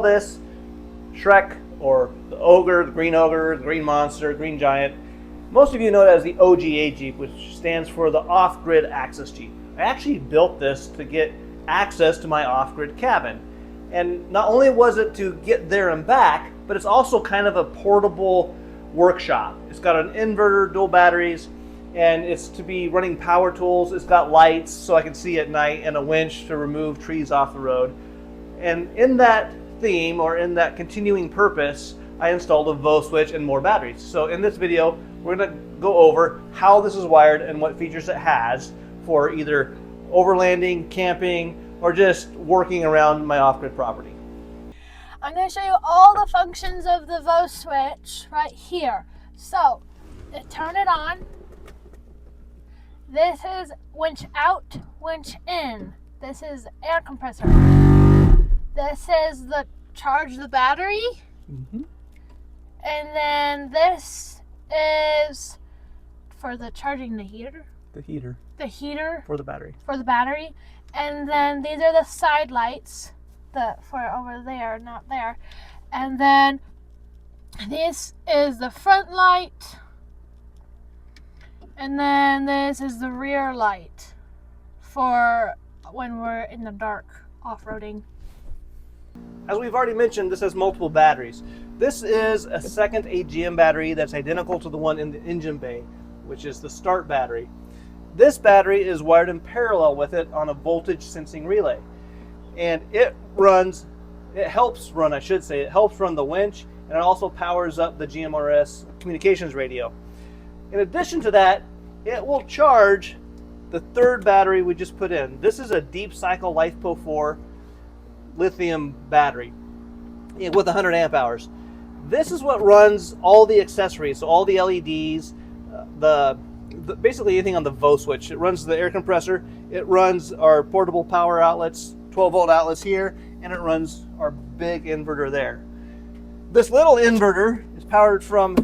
this Shrek, or the Ogre, the Green Monster, Green Giant. Most of you know it as the OGA Jeep, which stands for the Off-Grid Access Jeep. I actually built this to get access to my off-grid cabin. And not only was it to get there and back, but it's also kind of a portable workshop. It's got an inverter, dual batteries, and it's to be running power tools. It's got lights so I can see at night, and a winch to remove trees off the road. And in that theme, or in that continuing purpose, I installed a VoSwitch and more batteries. So in this video, we're going to go over how this is wired and what features it has for either overlanding, camping, or just working around my off-grid property. I'm going to show you all the functions of the VoSwitch right here. So, turn it on. This is winch out, winch in. This is air compressor. This is the charge the battery. And then this is for the charging the heater. The heater for the battery. And then these are the side lights for over there, not there. And then this is the front light. And then this is the rear light for when we're in the dark off-roading. As we've already mentioned, this has multiple batteries. This is a second AGM battery that's identical to the one in the engine bay, which is the start battery. This battery is wired in parallel with it on a voltage sensing relay. And it helps run the winch, and it also powers up the GMRS communications radio. In addition to that, it will charge the third battery we just put in. This is a deep cycle LiFePO 4 lithium battery with 100 amp hours. This is what runs all the accessories, so all the LEDs, basically anything on the VoSwitch. It runs the air compressor, it runs our portable power outlets, 12-volt outlets here, and it runs our big inverter there. This little inverter is powered from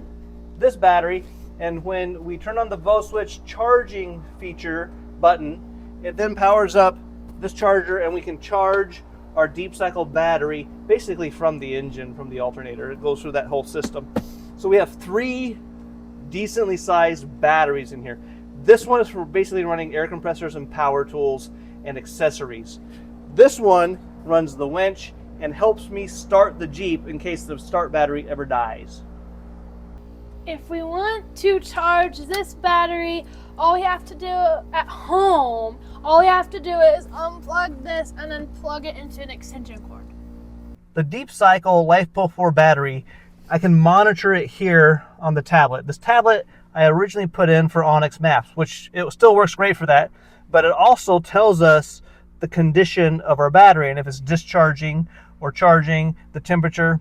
this battery, and when we turn on the VoSwitch charging feature button, it then powers up this charger, and we can charge our deep cycle battery basically from the engine, from the alternator. It goes through that whole system. So we have 3 decently sized batteries in here. This one is for basically running air compressors and power tools and accessories. This one runs the winch and helps me start the Jeep in case the start battery ever dies. If we want to charge this battery, all we have to do at home, all we have to do is unplug this and then plug it into an extension cord. The deep cycle LiFePO 4 battery, I can monitor it here on the tablet. This tablet I originally put in for Onyx Maps, which it still works great for that, but it also tells us the condition of our battery and if it's discharging or charging, the temperature.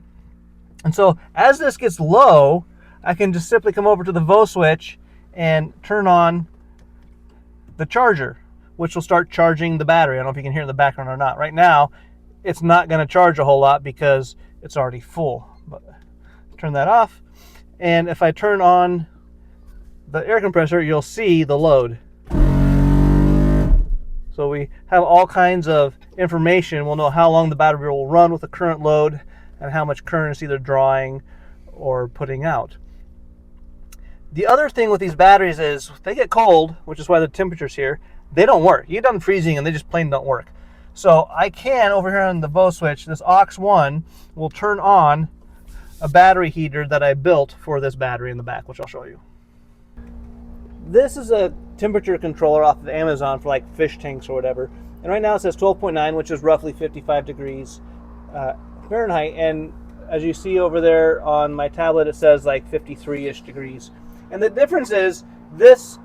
And so as this gets low, I can just simply come over to the VoSwitch and turn on the charger, which will start charging the battery. I don't know if you can hear in the background or not. Right now, it's not going to charge a whole lot because it's already full. But turn that off, and if I turn on the air compressor, you'll see the load. So we have all kinds of information. We'll know how long the battery will run with the current load and how much current it's either drawing or putting out. The other thing with these batteries is if they get cold, which is why the temperature's here, they don't work. You get done freezing and they just plain don't work. So I can, over here on the VoSwitch, this aux1 will turn on a battery heater that I built for this battery in the back, which I'll show you. This is a temperature controller off of Amazon for like fish tanks or whatever. And right now it says 12.9, which is roughly 55 degrees Fahrenheit. And as you see over there on my tablet, it says like 53-ish degrees. And the difference is this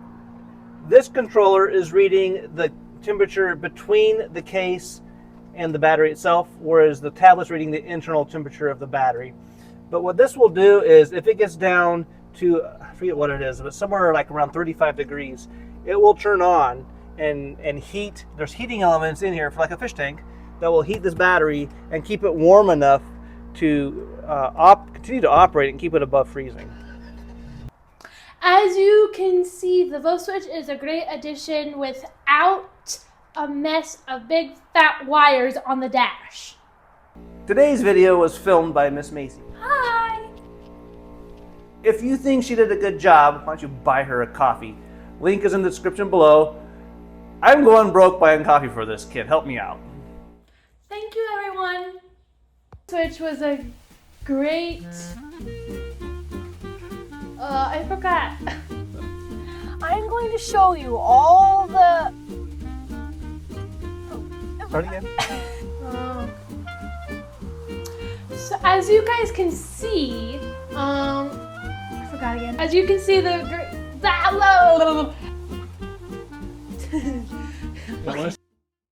controller is reading the temperature between the case and the battery itself, whereas the tablet's reading the internal temperature of the battery. But what this will do is if it gets down to, I forget what it is, but somewhere like around 35 degrees, it will turn on and heat. There's heating elements in here for like a fish tank that will heat this battery and keep it warm enough to continue to operate and keep it above freezing. As you can see, the VoSwitch is a great addition without a mess of big fat wires on the dash. Today's video was filmed by Miss Macy. Hi! If you think she did a good job, why don't you buy her a coffee? Link is in the description below. I'm going broke buying coffee for this kid. Help me out. Thank you, everyone. Switch was a great. I forgot. I'm going to show you all the. Start again. So as you guys can see, I forgot again. As you can see, the.